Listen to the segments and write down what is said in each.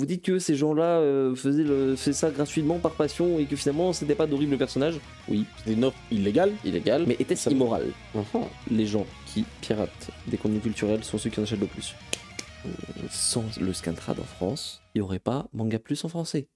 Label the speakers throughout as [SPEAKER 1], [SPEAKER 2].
[SPEAKER 1] Vous dites que ces gens-là faisaient ça gratuitement par passion et que finalement c'était pas d'horribles personnages. Oui.
[SPEAKER 2] C'était une offre illégale.
[SPEAKER 1] Illégal, mais était-ce immoral?
[SPEAKER 2] Uh-huh.
[SPEAKER 1] Les gens qui piratent des contenus culturels sont ceux qui en achètent le plus. Sans le Scantrad en France, il n'y aurait pas Manga Plus en français.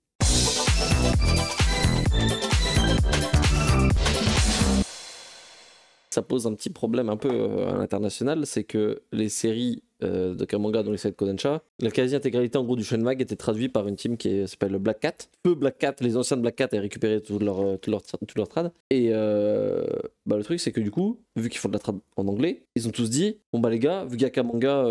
[SPEAKER 1] Ça pose un petit problème un peu à l'international, c'est que les séries de Kamanga dans les sites Kodansha, la quasi-intégralité en gros du shonen mag était traduite par une team qui s'appelle Black Cat. Black Cat, les anciens de Black Cat avaient récupéré tout leur trad. Et le truc c'est que du coup, vu qu'ils font de la trad en anglais, ils ont tous dit, bon bah les gars, vu qu'il y a Kamanga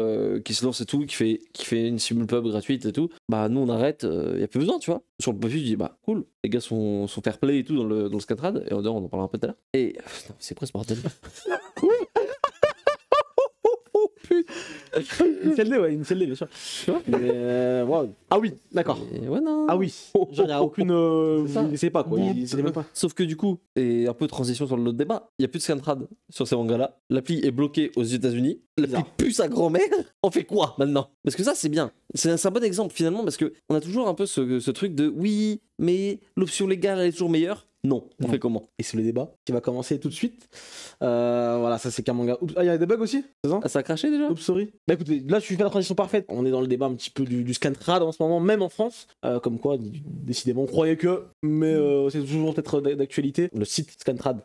[SPEAKER 1] qui se lance et tout, qui fait une simulpub gratuite et tout, bah nous on arrête, y a plus besoin tu vois. Sur le papier tu dis bah cool, les gars sont fair play et tout dans le Scantrad, et en dehors on en parlera un peu tout à l'heure. Et c'est quoi ce bordel?
[SPEAKER 2] Initial D, bien sûr. Mais, wow. Ah oui, d'accord.
[SPEAKER 1] Ouais, non.
[SPEAKER 2] Ah oui. Genre, il n'y a aucune. Vous ne laissez pas, quoi. Il même pas.
[SPEAKER 1] Sauf que du coup, et un peu de transition sur l'autre débat, il n'y a plus de Scantrad sur ces mangas-là. L'appli est bloquée aux États-Unis. L'appli pue sa grand-mère. On fait quoi maintenant? Parce que ça, c'est bien. C'est un bon exemple finalement, parce qu'on a toujours un peu ce truc de oui, mais l'option légale, elle est toujours meilleure. Non, on fait comment?
[SPEAKER 2] Et c'est le débat qui va commencer tout de suite. Voilà, ça c'est Kamanga. Ah, il y a des bugs aussi, c'est ça?
[SPEAKER 1] Ah, ça a craché déjà?
[SPEAKER 2] Oups, sorry. Bah écoutez, là je suis fait la transition parfaite. On est dans le débat un petit peu du Scantrad en ce moment, même en France. Comme quoi, décidément, on croyait que, mais c'est toujours peut-être d'actualité. Le site Scantrad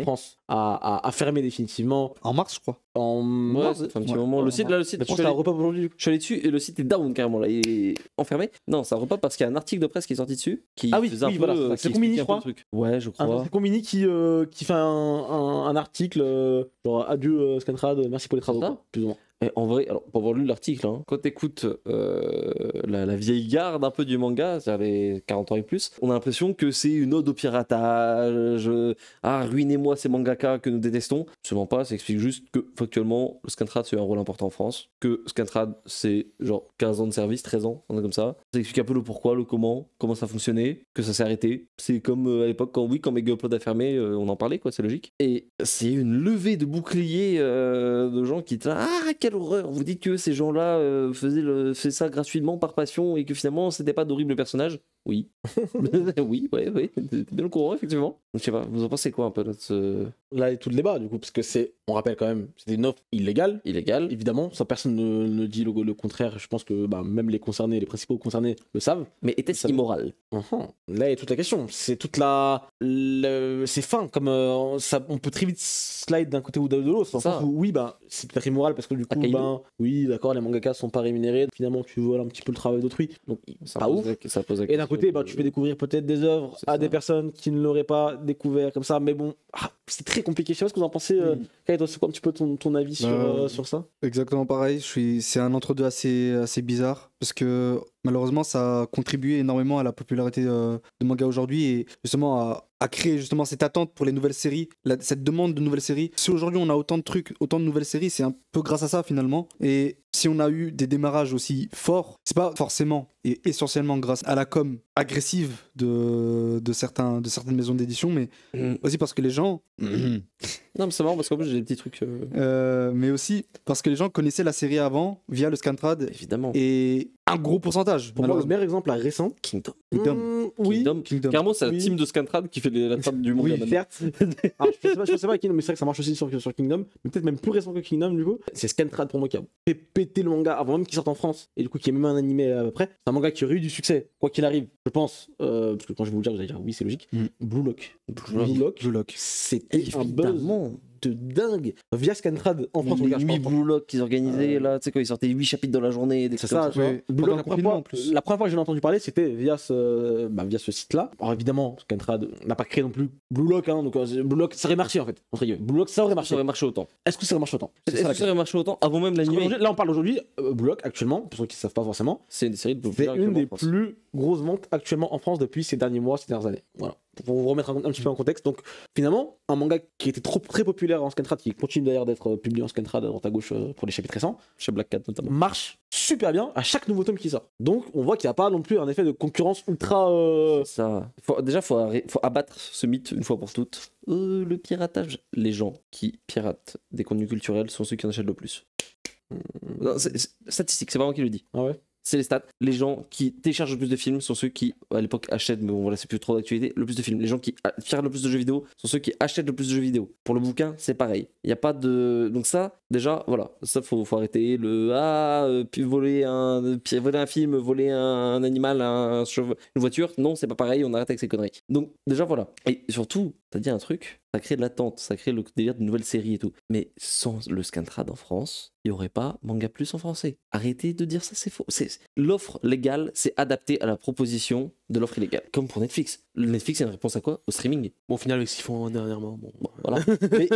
[SPEAKER 2] France a fermé définitivement.
[SPEAKER 3] En mars, je crois.
[SPEAKER 2] En mars,
[SPEAKER 1] un petit moment. Le site,
[SPEAKER 2] je pense que ça repop aujourd'hui.
[SPEAKER 1] Je suis allé dessus et le site est down carrément là, il est enfermé. Non, ça repop parce qu'il y a un article de presse qui est sorti dessus qui faisait un peu,
[SPEAKER 2] voilà, c'est Combini, je crois.
[SPEAKER 1] Ouais, je crois.
[SPEAKER 2] C'est Combini qui fait un article genre adieu Scantrad, merci pour les travaux, quoi, plus ou moins.
[SPEAKER 1] Et en vrai, alors pour avoir lu l'article, hein, quand t'écoutes la vieille garde un peu du manga, c'est-à-dire les 40 ans et plus, on a l'impression que c'est une ode au piratage, ruinez-moi ces mangaka que nous détestons. Absolument pas, ça explique juste que factuellement, le Scantrad c'est un rôle important en France, que Scantrad c'est genre 15 ans de service, 13 ans, on est comme ça. Ça explique un peu le pourquoi, le comment ça fonctionnait, que ça s'est arrêté. C'est comme à l'époque quand Mega Upload a fermé, on en parlait quoi, c'est logique. Et c'est une levée de boucliers de gens qui disent quelle horreur, vous dites que ces gens-là faisaient ça gratuitement par passion et que finalement c'était pas d'horribles personnages. Oui. oui, t'es bien au courant, effectivement. Je sais pas, vous en pensez quoi un peu de
[SPEAKER 2] Là est tout le débat, du coup, parce que on rappelle quand même, c'était une offre illégale. Évidemment, ça personne ne dit le contraire. Je pense que même les principaux concernés le savent.
[SPEAKER 1] Mais était-ce immoral?
[SPEAKER 2] Là est toute la question. C'est toute c'est fin, comme ça, on peut très vite slide d'un côté ou de l'autre. Oui, c'est peut-être immoral parce que du coup, oui, d'accord, les mangakas sont pas rémunérés. Finalement, tu voles un petit peu le travail d'autrui. Donc,
[SPEAKER 1] ça
[SPEAKER 2] pas ouf. Et d'un côté, tu peux découvrir peut-être des œuvres à des personnes qui ne l'auraient pas découvert comme ça. Mais bon, c'est très compliqué. Je sais pas ce que vous en pensez. Kaito, c'est quoi un petit peu ton avis sur ça?
[SPEAKER 3] Exactement pareil. C'est un entre-deux assez bizarre parce que malheureusement, ça a contribué énormément à la popularité de manga aujourd'hui et justement à créer justement cette attente pour les nouvelles séries, cette demande de nouvelles séries. Si aujourd'hui on a autant de trucs, autant de nouvelles séries, c'est un peu grâce à ça finalement. Et si on a eu des démarrages aussi forts, c'est pas forcément et essentiellement grâce à la com agressive de certaines maisons d'édition, mais aussi parce que les gens...
[SPEAKER 1] Non mais c'est marrant parce qu'en plus j'ai des petits trucs...
[SPEAKER 3] mais aussi parce que les gens connaissaient la série avant via le Scantrad.
[SPEAKER 1] Évidemment.
[SPEAKER 3] Et un gros pourcentage.
[SPEAKER 2] Pour moi, le meilleur exemple récent,
[SPEAKER 1] Kingdom.
[SPEAKER 3] Kingdom.
[SPEAKER 1] Carrément, c'est la team de Scantrad qui fait la trad du monde.
[SPEAKER 2] Oui, certes. Je sais pas Kingdom, mais c'est vrai que ça marche aussi sur Kingdom, mais peut-être même plus récent que Kingdom du coup. C'est Scantrad pour moi qui a fait péter le manga avant même qu'il sorte en France, et du coup qui est même un animé après. C'est un manga qui aurait eu du succès, quoi qu'il arrive, je pense. Parce que quand je vais vous le dire, vous allez dire oui, c'est logique. Blue Lock. C'était un buzz de dingue via Scantrad en France.
[SPEAKER 1] 8 Blue Lock qu'ils organisaient là, tu sais, quand ils sortaient 8 chapitres dans la journée.
[SPEAKER 2] C'est ça, Blue Lock, la première fois que j'en ai entendu parler, c'était via ce site-là. Alors évidemment, Scantrad n'a pas créé non plus Blue Lock, donc Blue Lock, ça aurait marché en fait. Blue Lock, ça aurait marché.
[SPEAKER 1] Ça aurait marché autant.
[SPEAKER 2] Est-ce que ça aurait marché autant?
[SPEAKER 1] Est-ce que ça aurait marché autant avant même l'anime?
[SPEAKER 2] Là, on parle aujourd'hui, Blue Lock actuellement, pour ceux qui ne savent pas forcément,
[SPEAKER 1] c'est une série de
[SPEAKER 2] c'est une des plus grosses ventes actuellement en France depuis ces derniers mois, ces dernières années. Voilà. Pour vous remettre un petit peu en contexte, donc finalement, un manga qui était très populaire en Scantrad, qui continue d'ailleurs d'être publié en Scantrad à droite à gauche pour les chapitres récents,
[SPEAKER 1] chez Black Cat notamment,
[SPEAKER 2] marche super bien à chaque nouveau tome qui sort. Donc on voit qu'il n'y a pas non plus un effet de concurrence ultra...
[SPEAKER 1] Ça. Faut abattre ce mythe une fois pour toutes. Le piratage. Les gens qui piratent des contenus culturels sont ceux qui en achètent le plus. Non, c'est statistique, c'est pas moi qui le dis.
[SPEAKER 2] Ah ouais?
[SPEAKER 1] c'est les stats. Les gens qui téléchargent le plus de films sont ceux qui, à l'époque, achètent, mais bon, voilà, c'est plus trop d'actualité, le plus de films. Les gens qui regardent le plus de jeux vidéo sont ceux qui achètent le plus de jeux vidéo. Pour le bouquin, c'est pareil. Il n'y a pas de. Donc, ça, déjà, voilà, ça, faut arrêter. Puis voler un film, voler un animal, une voiture. Non, c'est pas pareil, on arrête avec ces conneries. Donc, déjà, voilà. Et surtout, t'as dit un truc, ça crée de l'attente, ça crée le délire de nouvelles séries et tout. Mais sans le Scantrad en France, il n'y aurait pas Manga Plus en français. Arrêtez de dire ça, c'est faux. L'offre légale, c'est adapté à la proposition de l'offre illégale. Comme pour Netflix. Le Netflix, c'est une réponse à quoi? Au streaming.
[SPEAKER 2] Bon, au final, avec ce qu'ils font dernièrement. Bon,
[SPEAKER 1] voilà. Mais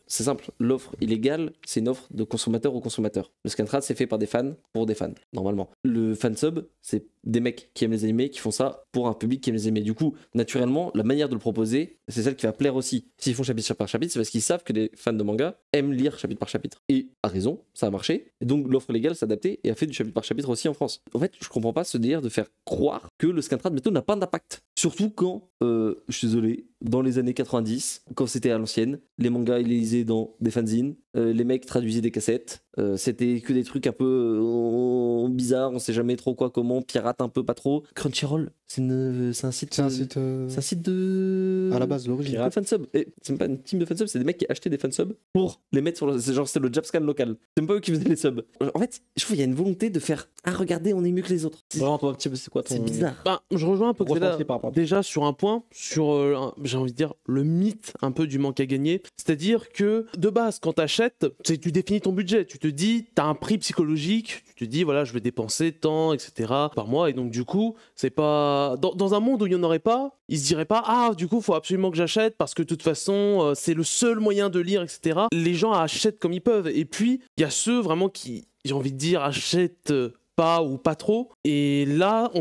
[SPEAKER 1] c'est simple. L'offre illégale, c'est une offre de consommateur au consommateur. Le Scantrad, c'est fait par des fans pour des fans, normalement. Le fansub, c'est des mecs qui aiment les animés, qui font ça pour un public qui aime les animés. Du coup, naturellement, la manière de le proposer, c'est celle qui va plaire aussi. S'ils font chapitre par chapitre, c'est parce qu'ils savent que les fans de manga aiment lire chapitre par chapitre. Et à raison, ça a marché. Et donc l'offre légale s'est adaptée et a fait du chapitre par chapitre aussi en France. En fait, je comprends pas ce délire de faire croire que le Scantrad méthode n'a pas d'impact. Surtout quand, je suis désolé, dans les années 90, quand c'était à l'ancienne, les mangas ils les lisaient dans des fanzines, les mecs traduisaient des cassettes, c'était que des trucs un peu bizarres, on sait jamais trop quoi, comment, pirate un peu, pas trop. Crunchyroll, c'est un site.
[SPEAKER 3] C'est un site.
[SPEAKER 1] C'est un site de.
[SPEAKER 3] À la base, l'origine.
[SPEAKER 1] De fansub. Et c'est même pas une team de fansub, c'est des mecs qui achetaient des fansubs pour les mettre sur le. C'est genre, c'était le Japscan local. C'est même pas eux qui faisaient les subs. En fait, je trouve qu'il y a une volonté de faire. Ah, regardez, on est mieux que les autres.
[SPEAKER 2] Vraiment, toi, un petit peu, c'est quoi ton.
[SPEAKER 1] C'est bizarre.
[SPEAKER 2] Bah, je rejoins un peu
[SPEAKER 3] Gros
[SPEAKER 2] Xela,
[SPEAKER 3] sentier par rapport à-
[SPEAKER 2] déjà sur un point, sur, j'ai envie de dire, le mythe un peu du manque à gagner. C'est-à-dire que, de base, quand t'achètes, tu définis ton budget. Tu te dis, t'as un prix psychologique, tu te dis, voilà, je vais dépenser tant, etc. par mois. Et donc, du coup, c'est pas. Dans un monde où il n'y en aurait pas, ils se diraient pas, ah, du coup, faut absolument que j'achète parce que de toute façon, c'est le seul moyen de lire, etc. Les gens achètent comme ils peuvent. Et puis, il y a ceux vraiment qui, j'ai envie de dire, achètent pas ou pas trop. Et là,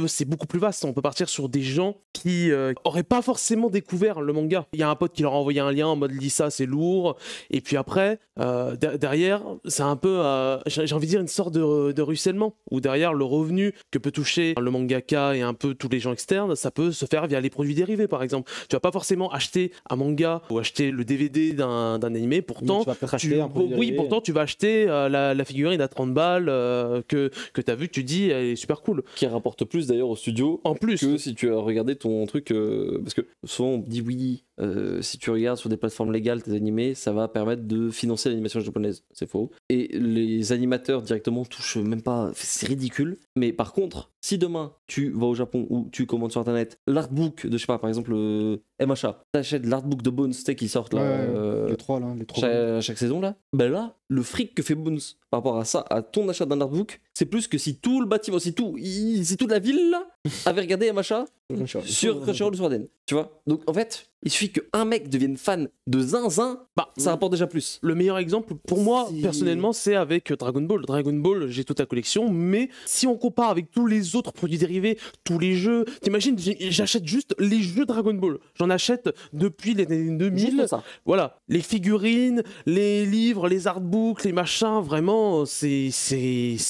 [SPEAKER 2] c'est beaucoup plus vaste. On peut partir sur des gens qui auraient pas forcément découvert le manga. Il y a un pote qui leur a envoyé un lien en mode lis ça, c'est lourd. Et puis après, derrière, c'est un peu, j'ai envie de dire, une sorte de ruissellement. Où derrière, le revenu que peut toucher le mangaka et un peu tous les gens externes, ça peut se faire via les produits dérivés, par exemple. Tu vas pas forcément acheter un manga ou acheter le DVD d'un animé. Pourtant,
[SPEAKER 3] tu vas peut-être acheter un produit dérivé.
[SPEAKER 2] pourtant, tu vas acheter la figurine à 30 balles que tu as vu, tu dis, elle est super cool.
[SPEAKER 1] Qui rapporte plus d'ailleurs au studio
[SPEAKER 2] En plus.
[SPEAKER 1] que si tu as regardé ton truc. Parce que souvent on dit oui, si tu regardes sur des plateformes légales tes animés, ça va permettre de financer l'animation japonaise. C'est faux. Et les animateurs directement touchent même pas. C'est ridicule. Mais par contre, si demain tu vas au Japon ou tu commandes sur internet l'artbook de, je sais pas, par exemple, MHA, t'achètes l'artbook de Bones qui sortent là.
[SPEAKER 3] Les trois là,
[SPEAKER 1] chaque saison là, ben là, le fric que fait Bones par rapport à ça, à ton achat d'un artbook, c'est plus que si tout le bâtiment, si toute la ville là avait regardé MHA sur Crunchyroll ou sur Aden, tu vois. Donc en fait, il suffit qu'un mec devienne fan de Zinzin, ça rapporte déjà plus.
[SPEAKER 2] Le meilleur exemple pour moi personnellement, c'est avec Dragon Ball. Dragon Ball, j'ai toute la collection, mais si on compare avec tous les autres produits dérivés, tous les jeux, t'imagines, j'achète juste les jeux Dragon Ball. J'en achète depuis les années 2000.
[SPEAKER 1] Ça.
[SPEAKER 2] Voilà, les figurines, les livres, les artbooks, les machins, vraiment, c'est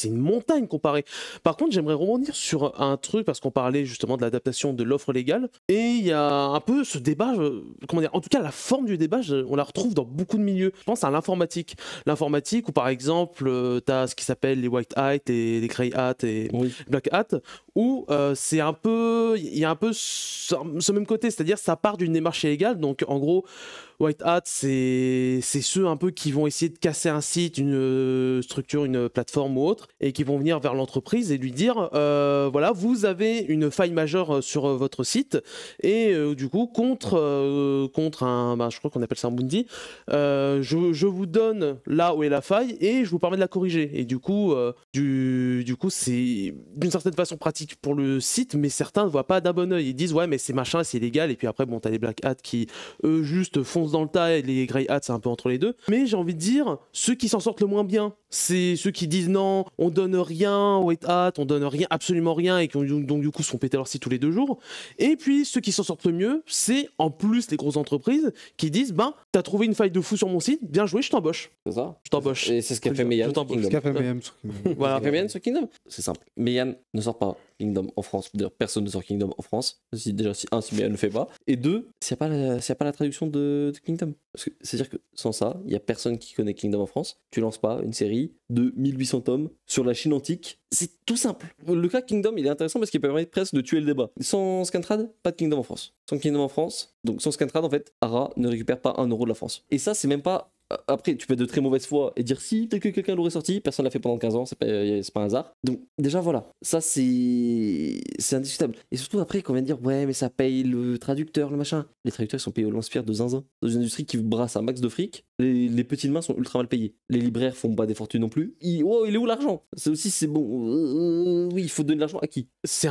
[SPEAKER 2] une montagne comparée. Par contre, j'aimerais rebondir sur un truc, parce qu'on parlait justement de l'adaptation de l'offre légale, et il y a un peu ce débat, comment dire, en tout cas la forme du débat, on la retrouve dans beaucoup de milieux. Je pense à l'informatique. L'informatique où par exemple, tu as ce qui s'appelle les white hat, les grey hat et black hat, où c'est un peu, il y a un peu ce même côté, c'est-à-dire ça part d'une démarche illégale, donc en gros, white hat, c'est ceux un peu qui vont essayer de casser un site, une structure, une plateforme ou autre, et qui vont venir vers l'entreprise et lui dire, voilà, vous avez une faille majeure sur votre site, et du coup, contre un, je crois qu'on appelle ça un bounty, je vous donne là où est la faille, et je vous permets de la corriger. Et du coup, c'est d'une certaine façon pratique pour le site, mais certains ne voient pas d'un bon oeil. Ils disent, ouais, mais c'est machin, c'est illégal, et puis après, bon, t'as les black hats qui, eux, juste foncent dans le tas, et les grey hats, c'est un peu entre les deux. Mais j'ai envie de dire, ceux qui s'en sortent le moins bien, c'est ceux qui disent non, on donne rien, white hat, on donne rien, absolument rien, et qui donc du coup se font péter leur site tous les 2 jours. Et puis ceux qui s'en sortent le mieux, c'est en plus les grosses entreprises qui disent, ben, t'as trouvé une faille de fou sur mon site, bien joué, je t'embauche.
[SPEAKER 1] C'est ça.
[SPEAKER 2] Je t'embauche.
[SPEAKER 1] Et c'est ce qu'a fait Meian sur Kingdom.
[SPEAKER 3] Ce qu'a fait Mayhem sur Kingdom.
[SPEAKER 2] Voilà.
[SPEAKER 1] Ce qu'a fait Meian sur Kingdom, c'est simple. Meian ne sort pas Kingdom en France. D'ailleurs, personne ne sort Kingdom en France. Si mais elle ne le fait pas. Et deux, s'il n'y a pas la traduction de Kingdom. Parce que c'est-à-dire que sans ça, il n'y a personne qui connaît Kingdom en France. Tu lances pas une série de 1800 tomes sur la Chine antique. C'est tout simple. Le cas Kingdom, il est intéressant parce qu'il permet presque de tuer le débat. Sans Scantrad, pas de Kingdom en France. Sans Kingdom en France, donc sans Scantrad, en fait, Ara ne récupère pas 1 euro de la France. Et ça, c'est même pas. Après, tu peux être de très mauvaise foi et dire si peut-être que quelqu'un l'aurait sorti, personne l'a fait pendant 15 ans, c'est pas un hasard. Donc, déjà, voilà, ça c'est indiscutable. Et surtout, après, qu'on vient de dire ouais, mais ça paye le traducteur, le machin. Les traducteurs ils sont payés au lance-pierre de zinzin. Dans une industrie qui brasse un max de fric, les petites mains sont ultra mal payées. Les libraires font pas des fortunes non plus. Il est où l'argent? C'est aussi, c'est bon. Oui, il faut donner de l'argent à qui?
[SPEAKER 4] C'est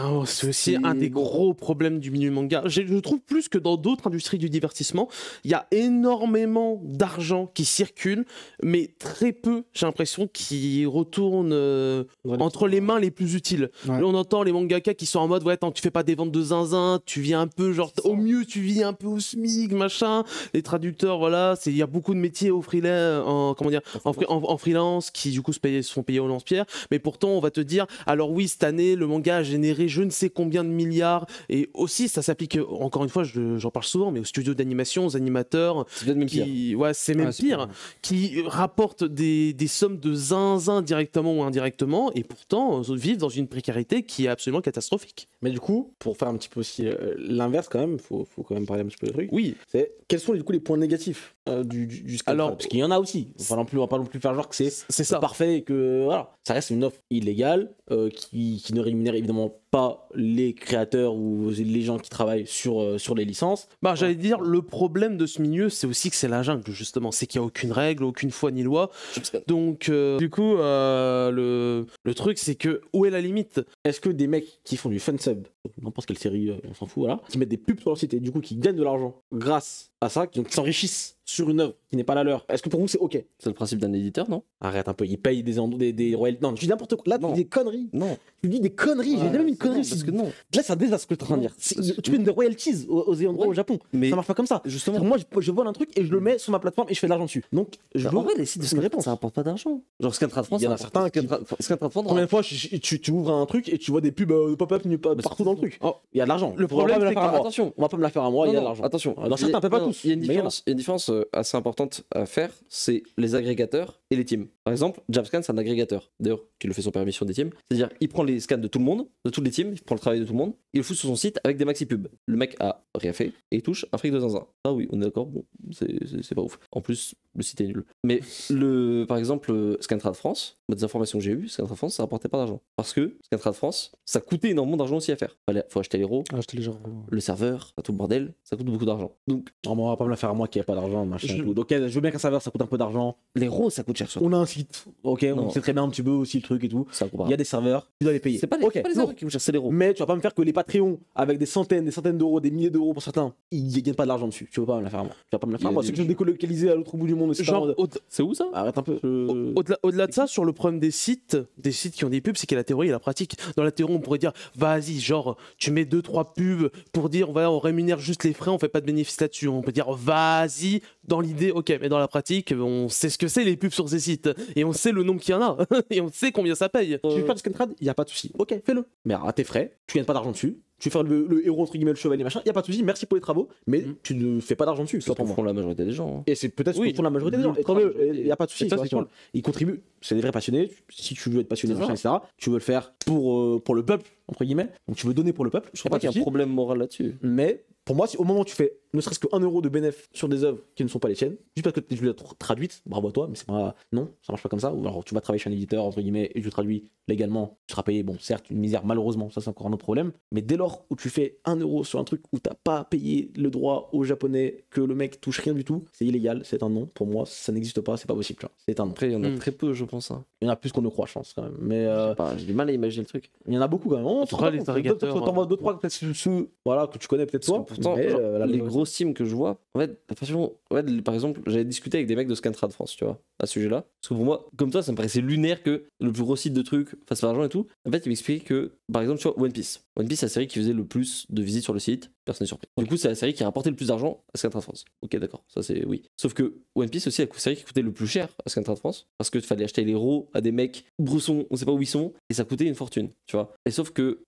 [SPEAKER 4] aussi un des gros problèmes du milieu manga. Je trouve plus que dans d'autres industries du divertissement, il y a énormément d'argent qui circule, mais très peu, j'ai l'impression, qui retourne entre les mains les plus utiles.
[SPEAKER 3] Ouais.
[SPEAKER 4] Là, on entend les mangaka qui sont en mode ouais, tant que tu fais pas des ventes de zinzin, tu vis un peu genre au mieux tu vis un peu au SMIC, machin. Les traducteurs, voilà, il y a beaucoup de métiers au en freelance qui du coup se font payer au lance-pierre, mais pourtant on va te dire alors oui, cette année le manga a généré je ne sais combien de milliards, et aussi ça s'applique encore une fois, j'en parle souvent, mais aux studios d'animation, aux animateurs,
[SPEAKER 1] C'est même pire.
[SPEAKER 4] ouais, c'est même pire, qui rapportent des sommes de zinzin directement ou indirectement, et pourtant vivent dans une précarité qui est absolument catastrophique.
[SPEAKER 2] Mais du coup, pour faire un petit peu aussi l'inverse quand même, faut quand même parler un petit peu de trucs.
[SPEAKER 4] Oui.
[SPEAKER 2] C'est quels sont du coup les points négatifs du Scantrad?
[SPEAKER 4] Alors,
[SPEAKER 2] parce qu'il y en a aussi. On va pas non plus faire genre que c'est
[SPEAKER 4] ça.
[SPEAKER 2] parfait et que voilà. Ça reste une offre illégale qui ne rémunère évidemment pas les créateurs ou les gens qui travaillent sur les licences.
[SPEAKER 4] Bah, j'allais dire, le problème de ce milieu, c'est aussi que c'est la jungle, justement. C'est qu'il n'y a aucune règle, aucune foi ni loi. Donc, du coup, le truc, c'est que où est la limite?
[SPEAKER 2] Est-ce que des mecs qui font du fansub, n'importe quelle série, on s'en fout, voilà, qui mettent des pubs sur leur site et du coup qui gagnent de l'argent grâce à ça, qui s'enrichissent sur une œuvre qui n'est pas la leur, est-ce que pour vous c'est ok?
[SPEAKER 1] C'est le principe d'un éditeur, non?
[SPEAKER 2] Arrête un peu, ils payent des royalties. Non, tu dis n'importe quoi. Là, tu
[SPEAKER 1] Non.
[SPEAKER 2] dis des conneries.
[SPEAKER 1] Non.
[SPEAKER 2] Tu dis des conneries. J'ai même une connerie aussi.
[SPEAKER 1] Parce que non.
[SPEAKER 2] Là, c'est un désastre ce que tu es en train de dire. Tu payes des royalties aux ayants droit au Japon.
[SPEAKER 1] Mais
[SPEAKER 2] Ça marche pas comme ça.
[SPEAKER 1] justement.
[SPEAKER 2] C'est-à-dire, moi, je vole un truc et je le mets sur ma plateforme et je fais de l'argent dessus. Donc, je veux
[SPEAKER 1] En vrai, les sites de
[SPEAKER 2] une
[SPEAKER 1] Scantrad,
[SPEAKER 2] réponse.
[SPEAKER 1] ça rapporte pas d'argent. Genre Scantrad France,
[SPEAKER 2] Il y en a
[SPEAKER 1] ça
[SPEAKER 2] certains
[SPEAKER 1] rapporte-
[SPEAKER 2] qui-
[SPEAKER 1] Scantrad France,
[SPEAKER 2] Combien de fois tu ouvres un truc et tu vois des pubs pop-up partout dans le truc?
[SPEAKER 4] Oh.
[SPEAKER 2] Il y a de l'argent.
[SPEAKER 4] Le
[SPEAKER 2] On va pas
[SPEAKER 4] problème,
[SPEAKER 2] me la
[SPEAKER 4] c'est
[SPEAKER 2] faire à moi.
[SPEAKER 1] attention.
[SPEAKER 2] On va pas me la faire à moi, il y a de l'argent.
[SPEAKER 1] Attention,
[SPEAKER 2] Dans certains, peut pas tous.
[SPEAKER 1] Il y a une
[SPEAKER 2] mais il y en a.
[SPEAKER 1] différence assez importante à faire, c'est les agrégateurs et les teams. Par exemple, Javscan, c'est un agrégateur, d'ailleurs, qui le fait sans permission des teams. C'est-à-dire, il prend les scans de tout le monde, de toutes les teams, il prend le travail de tout le monde, il le fout sur son site avec des maxi pubs. Le mec a rien fait et il touche un fric de zinzin. Ah oui, on est d'accord, bon, c'est pas ouf. En plus, le site est nul. Mais par exemple, Scantrad France, des informations que j'ai eues, Scantrad France, ça rapportait pas d'argent. Parce que Scantrad France, ça coûtait énormément d'argent aussi à faire. Faut acheter les héros,
[SPEAKER 3] Acheter les gens.
[SPEAKER 1] le serveur, tout le bordel, ça coûte beaucoup d'argent. Donc,
[SPEAKER 2] Non, mais on va pas me la faire à moi qui a pas d'argent, machin. et tout. Donc, ok, je veux bien qu'un serveur ça coûte un peu d'argent.
[SPEAKER 1] les héros, ça coûte cher sur
[SPEAKER 2] On a un site, ok, on
[SPEAKER 1] Non.
[SPEAKER 2] sait très bien un petit peu aussi le truc et tout.
[SPEAKER 1] ça.
[SPEAKER 2] Il y a des serveurs, tu dois les payer.
[SPEAKER 1] C'est pas les,
[SPEAKER 2] Ok,
[SPEAKER 1] c'est pas les
[SPEAKER 2] lourd.
[SPEAKER 1] héros qui coûtent cher, c'est les héros.
[SPEAKER 2] Mais tu vas pas me faire que les Patreons, avec des centaines d'euros, des milliers d'euros pour certains, ils gagnent pas de l'argent dessus. Tu veux pas me la faire à moi. Tu vas pas me la faire à moi.
[SPEAKER 1] Il y a
[SPEAKER 2] Ceux
[SPEAKER 1] des-
[SPEAKER 2] qui sont délocalisés à l'autre bout du monde, etc.
[SPEAKER 4] Genre,
[SPEAKER 1] C'est où ça?
[SPEAKER 2] Arrête un peu.
[SPEAKER 4] au-delà de ça, sur le problème des sites qui ont des pubs, c'est qu'il y a la théorie et la pratique. Dans la théorie, on pourrait dire, vas-y, genre, tu mets 2-3 pubs pour dire, voilà, on rémunère juste les frais, on fait pas de bénéfice là-dessus. On peut dire, vas-y, dans l'idée, ok, mais dans la pratique, on sait ce que c'est les pubs sur ces sites. Et on sait le nombre qu'il y en a. Et on sait combien ça paye.
[SPEAKER 2] Tu veux faire du Scantrad, il y a pas de souci. Ok, fais-le. Mais à tes frais, tu gagnes pas d'argent dessus. Tu fais le héros entre guillemets, le chevalier, machin, il y a pas de souci. Merci pour les travaux, mais tu ne fais pas d'argent dessus.
[SPEAKER 1] C'est ce que font la majorité des gens. Hein.
[SPEAKER 2] Et c'est peut-être ce
[SPEAKER 4] Oui.
[SPEAKER 2] que font la majorité des gens. Et tant mieux, il n'y a pas de souci.
[SPEAKER 4] Et ça,
[SPEAKER 2] tu
[SPEAKER 4] c'est
[SPEAKER 2] vois,
[SPEAKER 4] cool.
[SPEAKER 2] Ils contribuent. C'est des vrais passionnés. Si tu veux être passionné,
[SPEAKER 1] C'est
[SPEAKER 2] machin, etc., tu veux le faire pour le peuple, entre guillemets. Donc tu veux donner pour le peuple.
[SPEAKER 1] Je crois pas qu'il y a un problème moral là-dessus.
[SPEAKER 2] Mais pour moi, si au moment où tu fais ne serait-ce que 1 euro de bénéfice sur des œuvres qui ne sont pas les tiennes, juste parce que tu l'as traduite, bravo à toi, mais c'est pas. Non, ça marche pas comme ça. Ou alors tu vas travailler chez un éditeur, entre guillemets, et tu traduis légalement, tu seras payé, bon, certes, une misère, malheureusement, ça c'est encore un autre problème. Mais dès lors où tu fais 1 euro sur un truc où t'as pas payé le droit aux japonais, que le mec touche rien du tout, c'est illégal, c'est un non. Pour moi, ça n'existe pas, c'est pas possible. Tu vois. C'est un non.
[SPEAKER 1] Après, il y en a
[SPEAKER 4] Hmm.
[SPEAKER 1] très peu, je pense. Hein.
[SPEAKER 2] Il y en a plus qu'on ne croit, je pense, quand même. Mais
[SPEAKER 1] Je sais pas, j'ai du mal à imaginer le truc.
[SPEAKER 2] il y en a beaucoup quand même. On
[SPEAKER 4] En tout cas, les agrégateurs,
[SPEAKER 2] T'envoies 2-3 peut-être ceux voilà, que tu connais peut-être
[SPEAKER 1] Parce
[SPEAKER 2] toi.
[SPEAKER 1] que pourtant,
[SPEAKER 2] mais,
[SPEAKER 1] genre,
[SPEAKER 2] la
[SPEAKER 1] les
[SPEAKER 2] majorité-
[SPEAKER 1] grosses teams que je vois, en fait, par exemple, j'avais discuté avec des mecs de Scantrad France, tu vois, à ce sujet-là. Parce que pour moi, comme toi, ça me paraissait lunaire que le plus gros site de trucs fasse pas d'argent et tout. En fait, il m'expliquait que, par exemple, tu vois, One Piece. One Piece, c'est la série qui faisait le plus de visites sur le site. personne n'est surpris. Du coup, c'est la série qui a rapporté le plus d'argent à Scantrad France. Ok, d'accord, ça c'est oui. Sauf que One Piece aussi, c'est la série qui coûtait le plus cher à Scantrad France parce que fallait acheter les héros à des mecs broussons, on sait pas où ils sont, et ça coûtait une fortune, tu vois. Et sauf que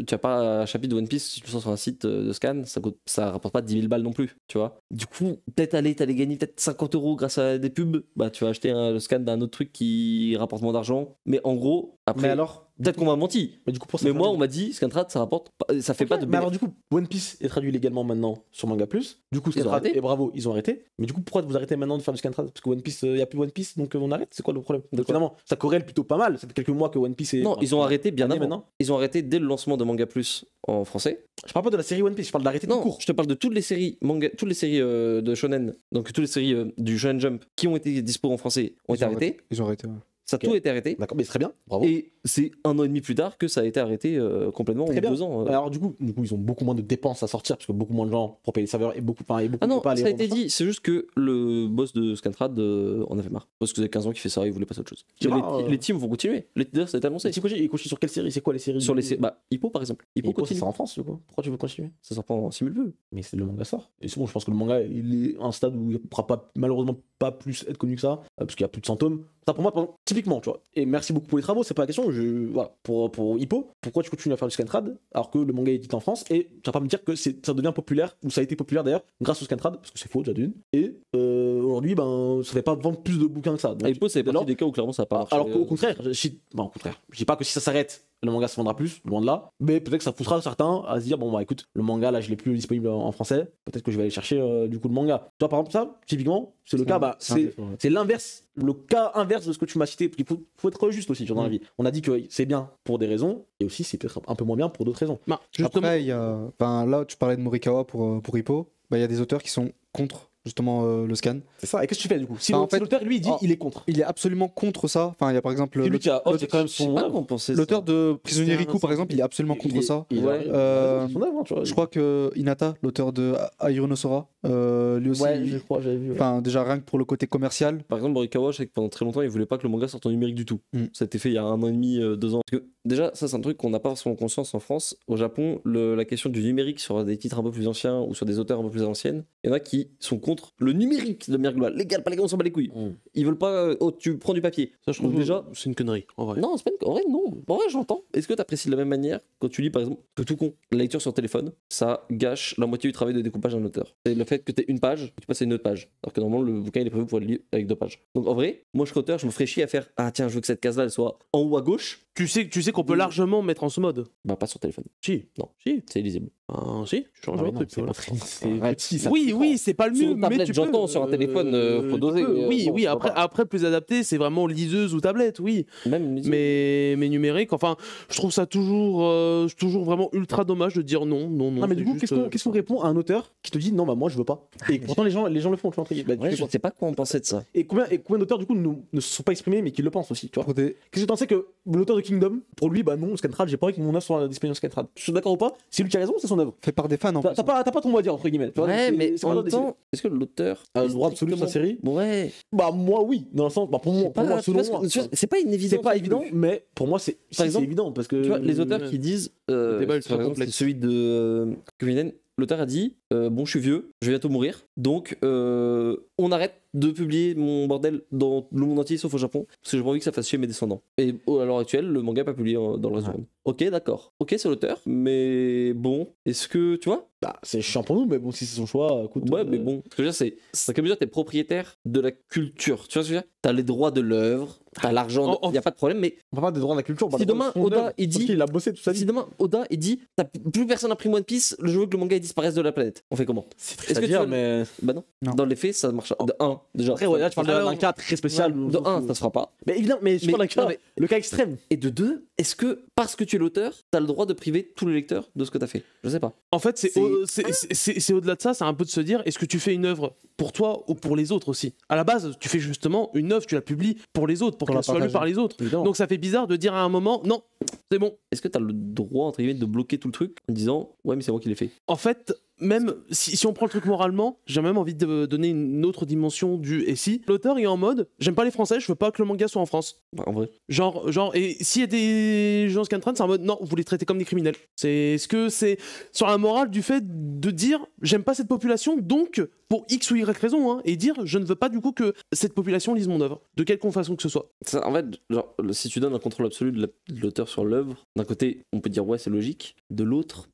[SPEAKER 1] tu as pas un chapitre de One Piece, si tu le sors sur un site de scan, ça rapporte pas 10 000 balles non plus, tu vois. Du coup, peut-être t'allais gagner peut-être 50 € grâce à des pubs, bah tu vas acheter le scan d'un autre truc qui rapporte moins d'argent. Mais en gros, après,
[SPEAKER 2] Mais alors,
[SPEAKER 1] peut-être qu'on m'a menti.
[SPEAKER 2] mais du coup, pour ça,
[SPEAKER 1] Mais moi, on m'a dit, Scantrad, ça rapporte, ça fait pas de
[SPEAKER 2] Mais alors, du coup, One Piece est traduit légalement maintenant sur Manga Plus. Du coup,
[SPEAKER 1] Ils ont
[SPEAKER 2] Scantrad
[SPEAKER 1] arrêté.
[SPEAKER 2] et bravo, ils ont arrêté. Mais du coup, pourquoi vous arrêtez maintenant de faire du Scantrad? Parce que One Piece, il y a plus One Piece, donc on arrête. C'est quoi le problème?
[SPEAKER 1] De quoi
[SPEAKER 2] Finalement, ça corrèle plutôt pas mal. Ça fait quelques mois que One Piece est.
[SPEAKER 1] Non, ils ont arrêté bien
[SPEAKER 2] année
[SPEAKER 1] avant.
[SPEAKER 2] maintenant.
[SPEAKER 1] Ils ont arrêté dès le lancement de Manga Plus en français.
[SPEAKER 2] Je parle pas de la série One Piece, je parle d'arrêter tout
[SPEAKER 1] Non,
[SPEAKER 2] court.
[SPEAKER 1] je te parle de toutes les séries manga, toutes les séries de shonen, donc toutes les séries du Shonen Jump qui ont été dispo en français ont été arrêtées.
[SPEAKER 3] Ils ont arrêté, ouais.
[SPEAKER 1] Ça a
[SPEAKER 2] Ok.
[SPEAKER 1] tout été arrêté.
[SPEAKER 2] D'accord, mais c'est très bien, bravo.
[SPEAKER 1] Et c'est 1 an et demi plus tard que ça a été arrêté complètement,
[SPEAKER 2] Très
[SPEAKER 1] ou
[SPEAKER 2] bien.
[SPEAKER 1] 2 ans.
[SPEAKER 2] Alors du coup, ils ont beaucoup moins de dépenses à sortir parce que beaucoup moins de gens pour payer les serveurs et beaucoup, et beaucoup
[SPEAKER 1] Ah non,
[SPEAKER 2] pas
[SPEAKER 1] ça
[SPEAKER 2] les
[SPEAKER 1] a été dit, c'est juste que le boss de Scantrad en avait marre. Parce que ça fait 15 ans qu'il fait ça, il voulait passer à autre chose.
[SPEAKER 2] Tu
[SPEAKER 1] Mais
[SPEAKER 2] vois,
[SPEAKER 1] les teams vont continuer. D'ailleurs, ça a été annoncé.
[SPEAKER 2] C'est quoi, il continue sur quelle série? C'est quoi les séries
[SPEAKER 1] Sur les
[SPEAKER 2] du-
[SPEAKER 1] séries. Bah, Hippo par exemple. Hippo
[SPEAKER 2] Hippo,
[SPEAKER 1] continue.
[SPEAKER 2] c'est en France du coup. Pourquoi tu veux continuer?
[SPEAKER 1] Ça sort pas en simulvue.
[SPEAKER 2] Mais c'est le manga sort. Et c'est bon, je pense que le manga, il est à un stade où il ne pourra pas, malheureusement pas plus être connu que ça, parce qu'il y a plus de 100 tomes. Ça pour moi, typiquement, tu vois. Et merci beaucoup pour les travaux, c'est pas la question. Voilà, pour Hippo, pourquoi tu continues à faire du Scantrad alors que le manga est édité en France et tu vas pas me dire que ça devient populaire, ou ça a été populaire d'ailleurs, grâce au Scantrad, parce que c'est faux déjà d'une. Et aujourd'hui, ben, ça fait pas vendre plus de bouquins que ça. Donc,
[SPEAKER 1] Hippo, c'est partie des cas où clairement ça a pas marché.
[SPEAKER 2] alors qu'au contraire, au contraire, je dis pas que si ça s'arrête, le manga se vendra plus, loin de là, mais peut-être que ça poussera certains à se dire bon bah écoute, le manga là je l'ai plus disponible en français, peut-être que je vais aller chercher du coup le manga. Tu vois par exemple ça, typiquement, c'est le cas, bah c'est l'inverse, le cas inverse de ce que tu m'as cité, parce qu'il faut être juste aussi dans la vie. On a dit que c'est bien pour des raisons, et aussi c'est peut-être un peu moins bien pour d'autres raisons.
[SPEAKER 4] Bah, justement,
[SPEAKER 3] Après, il y a... enfin, là, tu parlais de Morikawa pour Hippo. Bah, il y a des auteurs qui sont contre justement le scan.
[SPEAKER 2] C'est ça, et qu'est-ce que tu fais du coup? Si
[SPEAKER 3] Bah, en fait,
[SPEAKER 2] l'auteur lui il dit il est contre.
[SPEAKER 3] Il est absolument contre ça. Enfin, il y a par exemple
[SPEAKER 2] C'est lui qui a c'est quand même
[SPEAKER 1] Je sais
[SPEAKER 2] son
[SPEAKER 1] pas
[SPEAKER 2] œuvre.
[SPEAKER 1] comment penser.
[SPEAKER 3] l'auteur de Prisonnier
[SPEAKER 4] C'est
[SPEAKER 3] Riku, par exemple, il est absolument contre ça.
[SPEAKER 1] Ouais.
[SPEAKER 2] C'est son œuvre, hein, tu vois.
[SPEAKER 3] Je crois que Hinata, l'auteur de Aeronosora, lui aussi.
[SPEAKER 2] Ouais, je crois, j'avais vu.
[SPEAKER 3] Enfin, déjà rien que pour le côté commercial.
[SPEAKER 1] Par exemple, Morikawa, je sais que pendant très longtemps, il voulait pas que le manga sorte en numérique du tout.
[SPEAKER 3] Mm.
[SPEAKER 1] Ça a été fait il y a 1 an et demi, 2 ans. Parce que déjà, ça, c'est un truc qu'on n'a pas forcément conscience en France. Au Japon, la question du numérique sur des titres un peu plus anciens ou sur des auteurs un peu plus anciennes, il y en a qui sont contre le numérique de manière globale. Légal, pas légal, on s'en bat les couilles.
[SPEAKER 2] Mm.
[SPEAKER 1] Ils veulent pas. Oh, tu prends du papier.
[SPEAKER 4] ça, je
[SPEAKER 1] Donc
[SPEAKER 4] trouve
[SPEAKER 1] déjà.
[SPEAKER 4] c'est une connerie, en vrai.
[SPEAKER 1] Non, c'est pas une... En vrai, non. En vrai, j'entends. Est-ce que tu apprécies de la même manière quand tu lis, par exemple, tout con, la lecture sur téléphone, ça gâche la moitié du travail de découpage d'un auteur. C'est le fait que tu aies une page, tu passes à une autre page. Alors que normalement, le bouquin, il est prévu pour être lu avec 2 pages. Donc en vrai, moi, je suis auteur, je me ferais chier à faire ah tiens, je veux que cette case-là, elle soit en haut à gauche.
[SPEAKER 4] Tu sais qu'on peut largement mettre en ce mode.
[SPEAKER 1] Bah, pas sur téléphone.
[SPEAKER 4] Si.
[SPEAKER 1] Non.
[SPEAKER 4] Si.
[SPEAKER 1] C'est illisible.
[SPEAKER 4] Ah, si, tu changes
[SPEAKER 2] Ah, mais
[SPEAKER 4] un
[SPEAKER 2] non,
[SPEAKER 4] truc.
[SPEAKER 2] c'est
[SPEAKER 4] voilà.
[SPEAKER 2] pas très- c'est
[SPEAKER 1] Arrête.
[SPEAKER 2] petit, ça.
[SPEAKER 4] Oui, oui, c'est pas le
[SPEAKER 1] Sur
[SPEAKER 4] mieux,
[SPEAKER 1] une
[SPEAKER 4] mais
[SPEAKER 1] tablette,
[SPEAKER 4] tu
[SPEAKER 1] j'entends,
[SPEAKER 4] peux,
[SPEAKER 1] sur un téléphone, faut
[SPEAKER 4] tu
[SPEAKER 1] doser,
[SPEAKER 4] peux. Oui,
[SPEAKER 1] bon,
[SPEAKER 4] oui,
[SPEAKER 1] ça va
[SPEAKER 4] après plus adapté, c'est vraiment liseuse ou tablette, oui.
[SPEAKER 1] Même illisible.
[SPEAKER 4] Mais numérique, enfin, je trouve ça toujours vraiment ultra dommage de dire non.
[SPEAKER 2] Non, mais du
[SPEAKER 4] c'est
[SPEAKER 2] coup,
[SPEAKER 4] juste,
[SPEAKER 2] qu'est-ce qu'on répond à un auteur qui te dit non, bah moi je veux pas? Et pourtant, les gens le font, tu vois. Bah, tu
[SPEAKER 1] Ouais,
[SPEAKER 2] fais
[SPEAKER 1] je
[SPEAKER 2] quoi?
[SPEAKER 1] sais pas quoi en penser de ça.
[SPEAKER 2] Et combien d'auteurs, du coup, ne se sont pas exprimés, mais qui le pensent aussi, tu vois?
[SPEAKER 3] Pour des...
[SPEAKER 2] Qu'est-ce que tu pensais que l'auteur de Kingdom, pour lui, bah non, Scantrad, j'ai pas envie que mon œuvre soit disponible sur Scantrad. Je suis d'accord ou pas? C'est lui qui a raison, c'est son œuvre.
[SPEAKER 3] Fait par des fans en
[SPEAKER 2] T'as
[SPEAKER 3] plus.
[SPEAKER 2] pas ton mot à dire, entre guillemets. Tu vois,
[SPEAKER 1] Ouais,
[SPEAKER 2] c'est-
[SPEAKER 1] mais
[SPEAKER 2] c'est
[SPEAKER 1] en
[SPEAKER 2] pas
[SPEAKER 1] même
[SPEAKER 2] toi de
[SPEAKER 1] temps, est-ce que l'auteur
[SPEAKER 2] a le droit absolu de sa série?
[SPEAKER 1] Ouais.
[SPEAKER 2] Bah, moi, oui. Dans le sens, bah, pour moi,
[SPEAKER 1] Pas-
[SPEAKER 2] selon
[SPEAKER 1] tu vois
[SPEAKER 2] moi.
[SPEAKER 1] ce que- c'est pas une évidence.
[SPEAKER 2] C'est pas évident, mais pour moi, c'est
[SPEAKER 1] exemple,
[SPEAKER 2] évident parce que.
[SPEAKER 1] Tu vois, les auteurs qui disent.
[SPEAKER 4] débat est
[SPEAKER 1] par
[SPEAKER 4] très
[SPEAKER 1] exemple,
[SPEAKER 4] complexe.
[SPEAKER 1] c'est celui de Kevin. L'auteur a dit bon, je suis vieux, je vais bientôt mourir, donc on arrête de publier mon bordel dans le monde entier sauf au Japon, parce que j'ai pas envie que ça fasse chier mes descendants. Et à l'heure actuelle, le manga n'est pas publié dans le reste du monde. Ok, d'accord. Ok, c'est l'auteur, mais bon, est-ce que tu vois?
[SPEAKER 2] Bah, c'est chiant pour nous, mais bon, si c'est son choix, écoute.
[SPEAKER 1] Ouais, mais bon, ce que je veux dire, c'est comme dire, t'es propriétaire de la culture. Tu vois ce que je veux dire? T'as les droits de l'œuvre, t'as l'argent,
[SPEAKER 4] En-
[SPEAKER 1] y a pas de problème, mais
[SPEAKER 2] On parle pas des droits de la culture.
[SPEAKER 1] Si demain, Oda, il dit-
[SPEAKER 2] Il a bossé toute sa
[SPEAKER 1] si
[SPEAKER 2] vie.
[SPEAKER 1] demain Oda il dit t'as plus personne imprime One Piece, je veux que le manga il disparaisse de la planète. On fait comment?
[SPEAKER 2] C'est
[SPEAKER 1] Est-ce
[SPEAKER 2] triste
[SPEAKER 1] que
[SPEAKER 2] à
[SPEAKER 1] tu
[SPEAKER 2] dire,
[SPEAKER 1] veux-
[SPEAKER 2] mais.
[SPEAKER 1] Bah non.
[SPEAKER 3] Non.
[SPEAKER 1] Dans les faits, ça marche. De 1, déjà.
[SPEAKER 2] Après, ouais, là, tu parles d'un cas très spécial.
[SPEAKER 1] De 1, ça se fera pas.
[SPEAKER 2] Mais évidemment, mais je
[SPEAKER 1] Mais-
[SPEAKER 2] parle d'un
[SPEAKER 1] non,
[SPEAKER 2] cas,
[SPEAKER 1] mais-
[SPEAKER 2] le cas extrême.
[SPEAKER 1] Et de 2, est-ce que parce que tu es l'auteur, t'as le droit de priver tous les lecteurs de ce que t'as fait? Je sais pas.
[SPEAKER 4] En fait,
[SPEAKER 1] C'est-
[SPEAKER 4] c'est au-delà de ça, c'est un peu de se dire, est-ce que tu fais une œuvre pour toi ou pour les autres aussi? À la base, tu fais justement une œuvre, tu la publies pour les autres, pour
[SPEAKER 2] Pour
[SPEAKER 4] qu'elle
[SPEAKER 2] la
[SPEAKER 4] soit lue
[SPEAKER 2] partager.
[SPEAKER 4] par les autres.
[SPEAKER 2] Évidemment.
[SPEAKER 4] Donc ça fait bizarre de dire à un moment, non, c'est bon.
[SPEAKER 1] Est-ce que t'as le droit, entre guillemets, de bloquer tout le truc en disant ouais, mais c'est moi qui l'ai fait?
[SPEAKER 4] En fait, même si on prend le truc moralement, j'ai même envie de donner une autre dimension du et si l'auteur est en mode j'aime pas les Français, je veux pas que le manga soit en France.
[SPEAKER 1] Bah, en vrai.
[SPEAKER 4] Genre et s'il y a des gens Scantrad, c'est en mode non, vous les traitez comme des criminels. Est-ce que c'est sur la morale du fait de dire j'aime pas cette population, donc pour X ou Y raison, hein, et dire je ne veux pas du coup que cette population lise mon œuvre, de quelque façon que ce soit.
[SPEAKER 1] Ça, en fait, genre, si tu donnes un contrôle absolu de l'auteur sur l'œuvre, d'un côté, on peut dire ouais, c'est logique. De l'autre,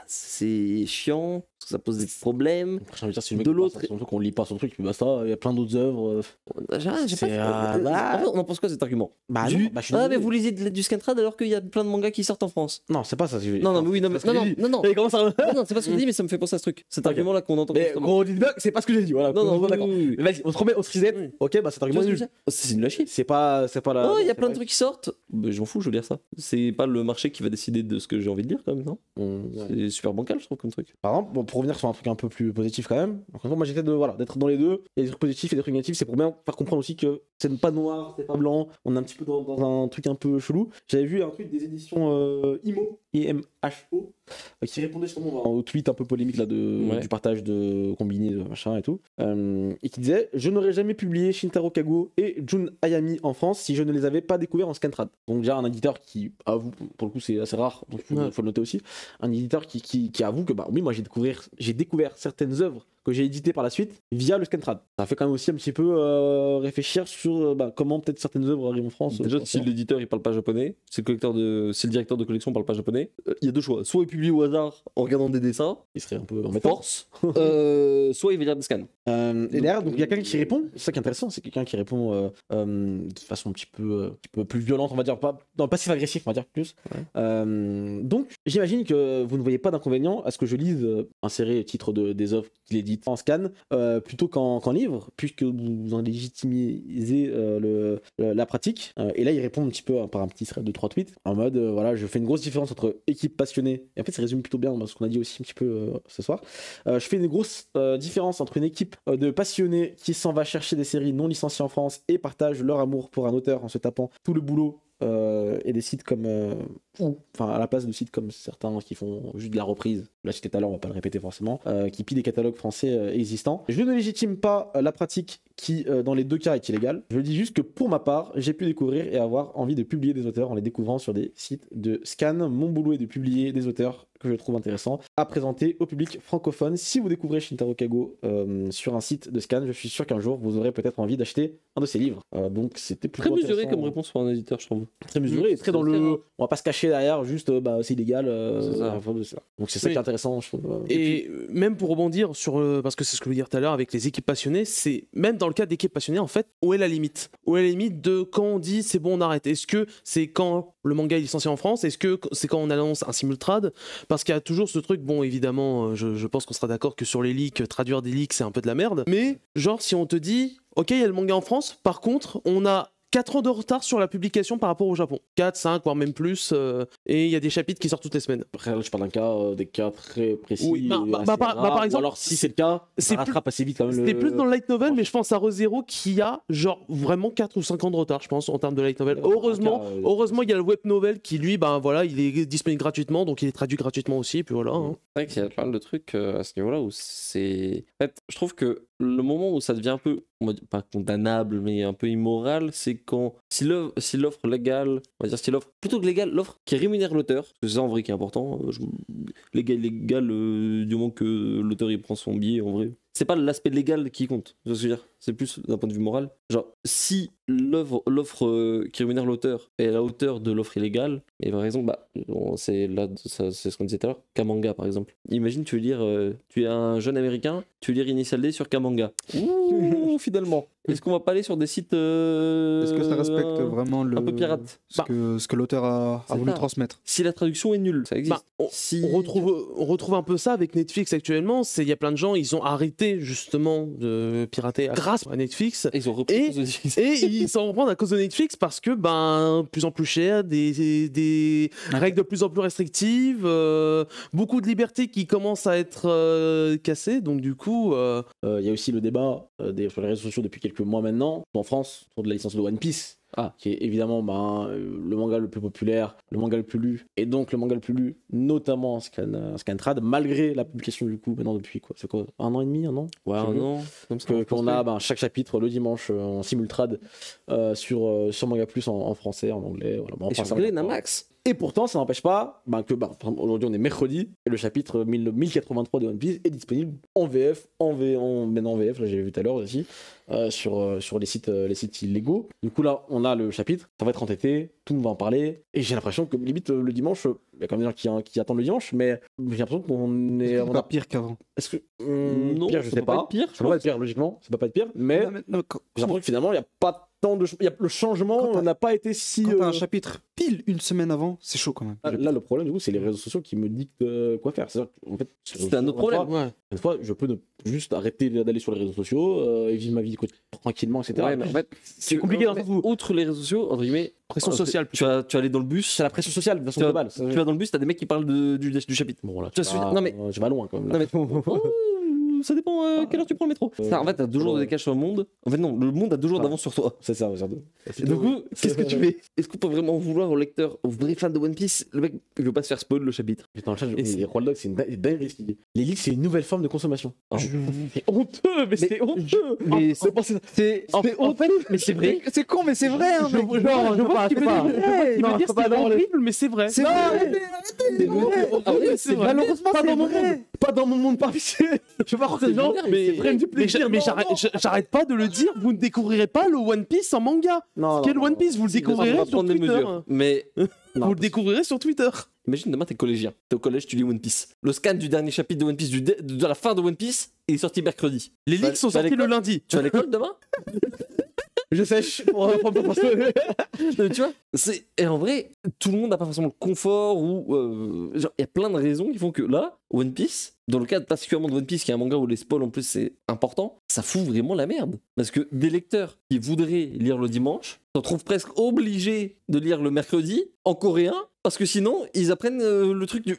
[SPEAKER 1] c'est chiant, parce que ça pose des problèmes.
[SPEAKER 2] J'ai envie de dire, si le mec
[SPEAKER 1] De
[SPEAKER 2] lit
[SPEAKER 1] l'autre-
[SPEAKER 2] pas son truc, on lit pas son truc, puis basta, il y a plein d'autres œuvres.
[SPEAKER 1] J'ai
[SPEAKER 2] C'est,
[SPEAKER 1] pas...
[SPEAKER 2] bah-
[SPEAKER 1] En fait, on en pense quoi cet argument
[SPEAKER 2] Bah
[SPEAKER 1] Du-
[SPEAKER 2] non, bah, je suis
[SPEAKER 1] Ah, mais
[SPEAKER 2] désolé.
[SPEAKER 1] vous lisez du Scantrad alors qu'il y a plein de mangas qui sortent en France.
[SPEAKER 2] Non, c'est pas ça.
[SPEAKER 1] Non, non, mais oui, non, mais, non.
[SPEAKER 2] Mais comment ça
[SPEAKER 1] Non, non, c'est pas ce que je dis, mais ça me fait penser à ce truc. Cet
[SPEAKER 2] Ok.
[SPEAKER 1] argument-là qu'on entend
[SPEAKER 2] Mais
[SPEAKER 1] constamment.
[SPEAKER 2] gros bug, c'est pas ce que j'ai dit, voilà.
[SPEAKER 1] Non, non,
[SPEAKER 2] on est
[SPEAKER 1] oui,
[SPEAKER 2] d'accord.
[SPEAKER 1] oui, oui.
[SPEAKER 2] Mais vas-y, on se remet, on se reset.
[SPEAKER 4] Oui.
[SPEAKER 2] Ok, bah cet
[SPEAKER 1] Tu
[SPEAKER 2] argument
[SPEAKER 1] vois
[SPEAKER 2] est
[SPEAKER 1] ce que je veux
[SPEAKER 2] nul.
[SPEAKER 1] dire C'est une lâcher.
[SPEAKER 2] C'est pas la.
[SPEAKER 1] Oh, il y a
[SPEAKER 2] c'est
[SPEAKER 1] plein de
[SPEAKER 2] pas-
[SPEAKER 1] trucs qui sortent. Bah, je m'en fous, je veux lire ça. C'est pas le marché qui va décider de ce que j'ai envie de lire, quand même, non
[SPEAKER 2] Ouais.
[SPEAKER 1] C'est super bancal, je trouve, comme truc.
[SPEAKER 2] Par exemple, bon, pour revenir sur un truc un peu plus positif quand même, encore une fois, moi j'essaie de voilà, d'être dans les deux. Il y a des trucs positifs et des trucs négatifs. C'est pour bien faire comprendre aussi que c'est pas noir, c'est pas blanc. On est un petit peu dans un truc un peu chelou. J'avais vu un truc des éditions IMO, IMHO, qui répondait justement au tweet un peu polémique là
[SPEAKER 1] Ouais.
[SPEAKER 2] du partage de combinés, de machin et tout, et qui disait je n'aurais jamais publié Shintaro Kago et Jun Hayami en France si je ne les avais pas découverts en Scantrad. Donc déjà un éditeur qui avoue, pour le coup c'est assez rare, donc faut le noter aussi, un éditeur qui avoue que bah oui moi j'ai découvert certaines œuvres que j'ai éditées par la suite via le Scantrad. Ça fait quand même aussi un petit peu réfléchir sur comment peut-être certaines œuvres arrivent en France.
[SPEAKER 1] Déjà, si l'éditeur il parle pas japonais, si le directeur de collection parle pas japonais, il y a deux choix. Soit il publie au hasard en regardant des dessins,
[SPEAKER 2] il serait un peu
[SPEAKER 1] en
[SPEAKER 2] embêtant.
[SPEAKER 1] force, soit il va lire des scans.
[SPEAKER 2] Et derrière, donc il y a quelqu'un qui répond. C'est ça qui est intéressant, c'est quelqu'un qui répond de façon un petit peu plus violente, on va dire, pas dans le passif agressif, on va dire plus.
[SPEAKER 1] Ouais.
[SPEAKER 2] Donc j'imagine que vous ne voyez pas d'inconvénient à ce que je lise insérer titre des œuvres qu'il édite en scan plutôt qu'en livre, puisque vous en légitimisez la pratique. Et là, il répond un petit peu par un petit thread de 3 tweets en mode voilà, je fais une grosse différence entre équipe passionnée, et en fait ça résume plutôt bien ce qu'on a dit aussi un petit peu ce soir. Je fais une grosse différence entre une équipe de passionnés qui s'en va chercher des séries non licenciées en France et partagent leur amour pour un auteur en se tapant tout le boulot et des sites comme à la place de sites comme certains qui font juste de la reprise, je l'ai cité tout à l'heure, on va pas le répéter forcément, qui pillent des catalogues français existants. Je ne légitime pas la pratique qui dans les deux cas est illégale. Je dis juste que pour ma part, j'ai pu découvrir et avoir envie de publier des auteurs en les découvrant sur des sites de scan. Mon boulot est de publier des auteurs que je trouve intéressants à présenter au public francophone. Si vous découvrez Shintaro Kago sur un site de scan, je suis sûr qu'un jour vous aurez peut-être envie d'acheter un de ses livres. Donc c'était plutôt
[SPEAKER 1] Très mesuré
[SPEAKER 2] intéressant.
[SPEAKER 1] comme réponse pour un éditeur, je trouve.
[SPEAKER 2] Très mesuré, et très dans
[SPEAKER 1] C'est
[SPEAKER 2] le.
[SPEAKER 1] ça.
[SPEAKER 2] On va pas se cacher derrière, juste c'est illégal.
[SPEAKER 1] C'est ça.
[SPEAKER 2] Donc c'est ça
[SPEAKER 4] Oui.
[SPEAKER 2] qui est intéressant, je trouve.
[SPEAKER 4] Et même pour rebondir sur, parce que c'est ce que je voulais dire tout à l'heure avec les équipes passionnées, c'est même dans le cas d'équipes passionnées, en fait, où est la limite? Où est la limite de quand on dit c'est bon, on arrête? Est-ce que c'est quand le manga est licencié en France? Est-ce que c'est quand on annonce un simultrad? Parce qu'il y a toujours ce truc, bon, évidemment, je pense qu'on sera d'accord que sur les leaks, traduire des leaks, c'est un peu de la merde. Mais, genre, si on te dit, ok, il y a le manga en France, par contre, on a 4 ans de retard sur la publication par rapport au Japon. 4, 5, voire même plus. Et il y a des chapitres qui sortent toutes les semaines.
[SPEAKER 2] Après, là, je parle d'un cas, des cas très précis.
[SPEAKER 4] Oui, bah,
[SPEAKER 2] et
[SPEAKER 4] bah,
[SPEAKER 2] assez
[SPEAKER 4] bah, par
[SPEAKER 2] rares,
[SPEAKER 4] exemple,
[SPEAKER 2] ou alors si c'est le cas,
[SPEAKER 4] c'est
[SPEAKER 2] ça rattrape assez vite quand même.
[SPEAKER 4] C'était plus dans le light novel, mais je pense à ReZero qui a genre vraiment 4 ou 5 ans de retard, je pense, en termes de light novel. Heureusement, il y a le web novel qui, lui, ben voilà, il est disponible gratuitement, donc il est traduit gratuitement aussi, et puis voilà. Hein.
[SPEAKER 1] C'est vrai qu'il y a pas mal de trucs à ce niveau-là où c'est. En fait, je trouve que le moment où ça devient un peu, on va dire, pas condamnable, mais un peu immoral, c'est quand, si l'offre légale, on va dire si l'offre, plutôt que légale, l'offre qui rémunère l'auteur, parce que c'est ça en vrai qui est important, légal, du moment que l'auteur il prend son billet, en vrai. C'est pas l'aspect légal qui compte, je veux dire, c'est plus d'un point de vue moral. Genre, si l'offre qui rémunère l'auteur est à la hauteur de l'offre illégale, et par exemple, c'est ce qu'on disait tout à l'heure, Kamanga par exemple. Imagine, tu veux lire, tu es un jeune américain, tu veux lire Initial D sur Kamanga. Ouh, finalement. Est-ce qu'on va pas aller sur des sites
[SPEAKER 3] Est-ce que ça respecte vraiment
[SPEAKER 1] un peu pirate
[SPEAKER 3] ce que l'auteur a
[SPEAKER 1] c'est
[SPEAKER 3] voulu
[SPEAKER 1] ça.
[SPEAKER 3] transmettre?
[SPEAKER 1] Si la traduction est nulle, ça existe.
[SPEAKER 4] Bah, on retrouve un peu ça avec Netflix actuellement. Il y a plein de gens, ils ont arrêté justement de pirater grâce à Netflix.
[SPEAKER 1] Ils ont repris
[SPEAKER 4] Et-
[SPEAKER 1] les auditions.
[SPEAKER 4] Et ils s'en reprennent à cause de Netflix parce que, de plus en plus cher, des règles de plus en plus restrictives, beaucoup de libertés qui commencent à être cassées. Donc, du coup,
[SPEAKER 2] Il y a aussi le débat sur les réseaux sociaux depuis quelques mois maintenant, en France, autour de la licence de One Piece. qui est évidemment le manga le plus populaire, le manga le plus lu, et donc le manga le plus lu, notamment Scantrad, malgré la publication du coup, maintenant depuis quoi, c'est quoi, 1 an et demi, 1 an?
[SPEAKER 1] Ouais, un an.
[SPEAKER 2] Qu'on a chaque chapitre le dimanche en simultrad sur Manga Plus en français, en anglais. Voilà. Bon,
[SPEAKER 1] Et sur anglais, Namax.
[SPEAKER 2] Et pourtant, ça n'empêche pas aujourd'hui on est mercredi et le chapitre 1083 de One Piece est disponible en VF, en VF, là j'ai vu tout à l'heure aussi, sur les sites illégaux. Du coup là, on a le chapitre, ça va être entêté, tout le monde va en parler, et j'ai l'impression que limite le dimanche, il y a quand même des gens qui attendent le dimanche, mais j'ai l'impression qu'on est...
[SPEAKER 3] C'est pas pire qu'avant.
[SPEAKER 2] Est-ce que...
[SPEAKER 1] Non,
[SPEAKER 2] pire, je
[SPEAKER 1] ça
[SPEAKER 2] sais
[SPEAKER 1] peut pas
[SPEAKER 2] pas.
[SPEAKER 1] être pire,
[SPEAKER 2] Ça peut pas être pire, logiquement, ça peut pas être pire, mais
[SPEAKER 3] Non,
[SPEAKER 2] j'ai l'impression que finalement, il n'y a pas tant de... le changement n'a pas été si...
[SPEAKER 3] Quand t'as un chapitre pile une semaine avant, c'est chaud quand même.
[SPEAKER 2] Là, le problème, du coup, c'est les réseaux sociaux qui me dictent quoi faire. C'est-à-dire qu'en fait,
[SPEAKER 1] C'est un autre problème.
[SPEAKER 2] Une fois, je peux juste arrêter d'aller sur les réseaux sociaux et vivre ma vie tranquillement, etc.
[SPEAKER 1] Ouais, mais en fait,
[SPEAKER 2] c'est compliqué dans le sens où...
[SPEAKER 1] Outre les réseaux sociaux, entre guillemets,
[SPEAKER 4] Pression sociale.
[SPEAKER 1] tu vas aller dans le bus.
[SPEAKER 2] C'est la pression sociale de façon
[SPEAKER 1] Tu vas,
[SPEAKER 2] globale.
[SPEAKER 1] tu vas dans le bus, t'as des mecs qui parlent du chapitre.
[SPEAKER 2] Bon, là,
[SPEAKER 1] Tu vas non, mais-
[SPEAKER 2] je vais loin quand même.
[SPEAKER 1] Non, mais... ça dépend quelle heure tu prends le métro. Ça, en fait, t'as 2 jours de décalage sur le monde. En fait, non, le monde a 2 jours d'avance sur toi.
[SPEAKER 2] C'est ça,
[SPEAKER 1] Et du coup, qu'est-ce que tu fais? Est-ce qu'on peut vraiment vouloir au lecteur, au vrai fan de One Piece, le mec, il veut pas se faire spoil le chapitre?
[SPEAKER 2] Dans le chat,
[SPEAKER 1] Et
[SPEAKER 2] les Roll Dog, c'est une dinguerie. Les leaks, c'est une nouvelle forme de consommation.
[SPEAKER 1] Oh.
[SPEAKER 2] C'est honteux, mais c'est honteux.
[SPEAKER 1] Mais
[SPEAKER 2] C'est honteux.
[SPEAKER 1] mais c'est vrai.
[SPEAKER 3] C'est con, mais c'est vrai. Hein, mec.
[SPEAKER 4] Je vois ce qu'il veut dire. Il veut dire
[SPEAKER 2] c'est pas
[SPEAKER 4] c'est
[SPEAKER 2] dans les-
[SPEAKER 4] horrible, mais c'est vrai.
[SPEAKER 3] C'est vrai.
[SPEAKER 4] C'est vrai.
[SPEAKER 3] Malheureusement,
[SPEAKER 2] Pas
[SPEAKER 3] c'est
[SPEAKER 2] dans mon
[SPEAKER 3] vrai.
[SPEAKER 2] monde. Pas dans mon monde parfait. Je veux pas croire que les gens
[SPEAKER 4] Mais
[SPEAKER 2] prennent du plaisir.
[SPEAKER 4] mais j'arrête pas de le dire, vous ne découvrirez pas le One Piece en manga.
[SPEAKER 2] Non,
[SPEAKER 4] Quel One Piece, vous le
[SPEAKER 1] On
[SPEAKER 4] découvrirez
[SPEAKER 1] va
[SPEAKER 4] sur
[SPEAKER 1] prendre des
[SPEAKER 4] Twitter.
[SPEAKER 1] mesures. Mais
[SPEAKER 4] Vous le découvrirez sur Twitter.
[SPEAKER 1] imagine demain t'es collégien. T'es au collège, tu lis One Piece. Le scan du dernier chapitre de One Piece, de la fin de One Piece, il est sorti mercredi.
[SPEAKER 4] Les
[SPEAKER 1] Bah,
[SPEAKER 4] leaks sont
[SPEAKER 1] tu vas à
[SPEAKER 4] sortis le
[SPEAKER 1] l'école
[SPEAKER 4] lundi.
[SPEAKER 1] Tu vas à l'école demain?
[SPEAKER 2] Je sèche. On va prendre pour ça.
[SPEAKER 1] Non, mais tu vois, et en vrai, tout le monde n'a pas forcément le confort ou genre il y a plein de raisons qui font que là, One Piece, dans le cadre particulièrement de One Piece, qui est un manga où les spoils en plus c'est important, ça fout vraiment la merde. Parce que des lecteurs qui voudraient lire le dimanche se retrouvent presque obligés de lire le mercredi en coréen parce que sinon ils apprennent le truc du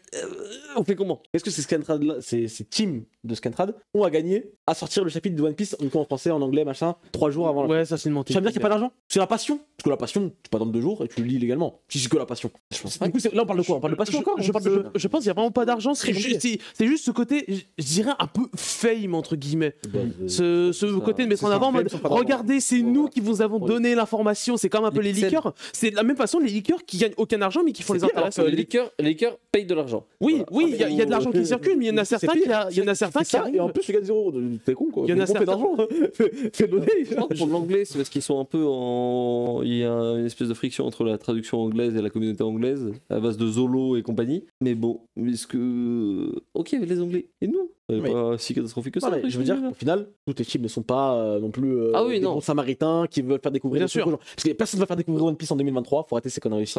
[SPEAKER 1] on fait comment?
[SPEAKER 2] Est-ce que ces Scantrad là, ces teams de Scantrad ont à gagner à sortir le chapitre de One Piece en français, en anglais, machin, 3 jours avant la
[SPEAKER 4] Ouais, ça c'est une mentalité.
[SPEAKER 2] Tu vas me dire qu'il n'y a pas d'argent? C'est la passion. Parce que la passion, tu peux attendre 2 jours et tu le lis légalement. Si c'est que la passion. Du coup, là, on parle de quoi? On parle de passion encore?
[SPEAKER 4] Je pense qu'il n'y a vraiment pas d'argent. C'est
[SPEAKER 2] compliqué.
[SPEAKER 4] juste ce côté, je dirais, un peu fame, entre guillemets. Ce côté de mettre en
[SPEAKER 2] c'est
[SPEAKER 4] avant en
[SPEAKER 2] ça.
[SPEAKER 4] mode
[SPEAKER 2] Fame, c'est pas d'argent.
[SPEAKER 4] regardez, c'est nous qui vous avons donné l'information. C'est comme un peu
[SPEAKER 1] Les
[SPEAKER 4] les leakers. C'est de la même façon les leakers qui gagnent aucun argent mais qui font les intéressants.
[SPEAKER 1] Les leakers payent de l'argent.
[SPEAKER 4] Oui,
[SPEAKER 1] Voilà.
[SPEAKER 4] oui, il y a de l'argent qui circule, mais il y en a certains qui
[SPEAKER 2] Et en
[SPEAKER 4] arrivent.
[SPEAKER 2] plus, tu gagnes 0. T'es con quoi.
[SPEAKER 4] Il y en a
[SPEAKER 2] Fais
[SPEAKER 4] certains-
[SPEAKER 2] d'argent. Fais donner.
[SPEAKER 1] Je pense que pour l'anglais, c'est parce qu'ils sont un peu en. Il y a une espèce de friction entre la traduction anglaise et la communauté anglaise, à base de Zolo et compagnie. Mais bon, est-ce que. Ok, les Anglais. Et nous? C'est
[SPEAKER 2] Mais-
[SPEAKER 1] pas si catastrophique que ça.
[SPEAKER 2] Non, mais je veux dire, au final, tous tes teams ne sont pas non plus
[SPEAKER 1] Ah oui,
[SPEAKER 2] des
[SPEAKER 1] non.
[SPEAKER 2] bons samaritains qui veulent faire découvrir
[SPEAKER 4] Bien
[SPEAKER 2] des trucs
[SPEAKER 4] sûr.
[SPEAKER 2] aux gens. Parce que personne ne va faire découvrir One Piece en 2023, faut arrêter ces conneries ici.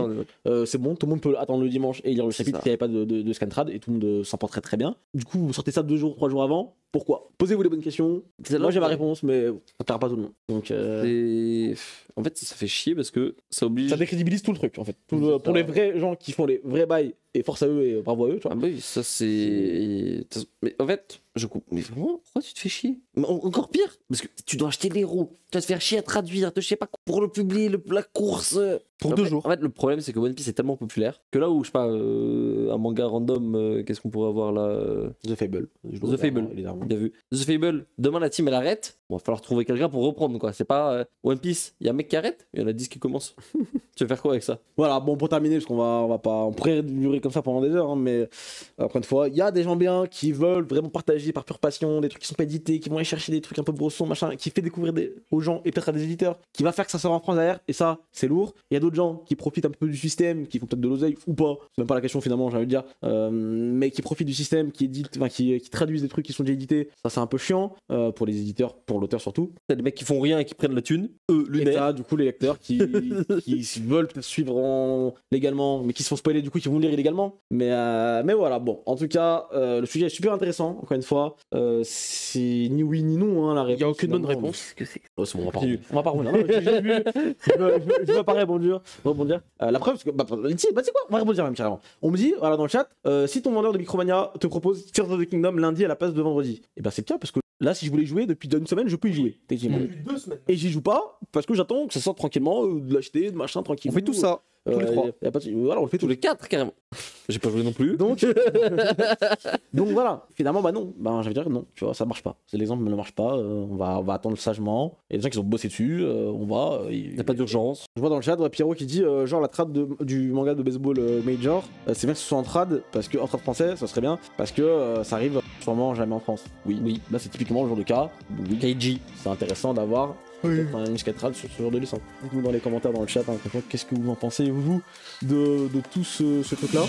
[SPEAKER 2] C'est bon, tout le monde peut attendre le dimanche et lire le chapitre
[SPEAKER 1] ça.
[SPEAKER 2] s'il n'y avait pas de Scantrad et tout le monde s'en porterait très bien. Du coup, vous sortez ça 2 jours, 3 jours avant. Pourquoi? Posez-vous les bonnes questions. Moi j'ai ma réponse, mais ça plaira pas tout le monde. Donc
[SPEAKER 1] En fait, ça fait chier parce que ça oblige.
[SPEAKER 2] ça décrédibilise tout le truc en fait.
[SPEAKER 1] C'est
[SPEAKER 2] Pour
[SPEAKER 1] ça.
[SPEAKER 2] les vrais gens qui font les vrais bails, et force à eux et bravo à eux, tu vois.
[SPEAKER 1] Ah bah oui, ça c'est. Mais en fait, je coupe. Mais vraiment, pourquoi tu te fais chier? Mais encore pire, parce que tu dois acheter les roues, tu vas te faire chier à traduire, je sais pas, pour le publier, la course.
[SPEAKER 2] Pour
[SPEAKER 1] En
[SPEAKER 2] 2
[SPEAKER 1] fait-
[SPEAKER 2] jours.
[SPEAKER 1] En fait, le problème, c'est que One Piece est tellement populaire que là où, je sais pas, un manga random, qu'est-ce qu'on pourrait avoir là
[SPEAKER 2] The Fable.
[SPEAKER 1] The Fable,
[SPEAKER 2] évidemment.
[SPEAKER 1] bien vu. The Fable, demain la team elle arrête, bon, va falloir trouver quelqu'un pour reprendre quoi. C'est pas One Piece, il y a un mec qui arrête, il y en a 10 qui commencent. Tu veux faire quoi avec ça?
[SPEAKER 2] Voilà, bon, pour terminer, parce on va pas, on pourrait durer comme ça pendant des heures, hein, mais encore une fois, il y a des gens bien qui veulent vraiment partager par pure passion des trucs qui sont pas édités, qui vont aller chercher des trucs un peu brossons, machin, qui fait découvrir aux gens et peut-être à des éditeurs, qui va faire que ça sort en France derrière, et ça, c'est lourd. Il y a d'autres gens qui profitent un peu du système, qui font peut-être de l'oseille ou pas, c'est même pas la question finalement, j'ai envie de dire, mais qui profitent du système, qui éditent, enfin, qui traduisent des trucs qui sont déjà édités. Ça, c'est un peu chiant pour les éditeurs, pour l'auteur surtout.
[SPEAKER 1] T'as des mecs qui font rien et qui prennent la thune, eux,
[SPEAKER 2] Et
[SPEAKER 1] lunaire.
[SPEAKER 2] t'as du coup les lecteurs qui veulent peut-être suivre légalement, mais qui se font spoiler du coup, qui vont lire illégalement. Mais voilà, bon, en tout cas, le sujet est super intéressant, encore une fois. C'est ni oui ni non, hein, la réponse.
[SPEAKER 4] Il y a aucune bonne
[SPEAKER 2] finalement.
[SPEAKER 4] réponse.
[SPEAKER 2] Oh, c'est bon, on va pas
[SPEAKER 1] Continue.
[SPEAKER 2] revenir. On va pas revenir. Non, j'ai vu. Je veux pas rebondir. La preuve, c'est que, c'est quoi? On va rebondir même carrément. On me dit, voilà, dans le chat, si ton vendeur de Micromania te propose Tears of the Kingdom lundi à la place de vendredi, et ben c'est bien parce que Là, si je voulais y jouer, depuis une semaine, je peux y jouer, techniquement.
[SPEAKER 4] Depuis 2 semaines.
[SPEAKER 2] Et j'y joue pas parce que j'attends que ça sorte tranquillement, de l'acheter, de machin, tranquille.
[SPEAKER 3] On fait tout ça. tous les trois.
[SPEAKER 2] Voilà, on le fait
[SPEAKER 1] Tous
[SPEAKER 2] tous
[SPEAKER 1] les 4 carrément. J'ai pas joué non plus.
[SPEAKER 2] Donc, donc voilà, finalement, bah non, bah, j'allais dire non, tu vois, ça marche pas. C'est l'exemple ne marche pas, on va attendre sagement. Il y a des gens qui ont bossé dessus, on va.
[SPEAKER 1] Il n'y a pas d'urgence.
[SPEAKER 2] Je vois dans le chat Pierrot qui dit genre la trad du manga de baseball Major, c'est bien que ce soit en trad, parce que en trad français, ça serait bien, parce que ça arrive sûrement jamais en France. Oui, là c'est typiquement le genre de cas. Oui, Keiji, c'est intéressant d'avoir. Un muscatrad sur ce genre de licence. Dites-nous dans les commentaires dans le chat, hein, qu'est-ce que vous en pensez, vous, de tout ce truc-là.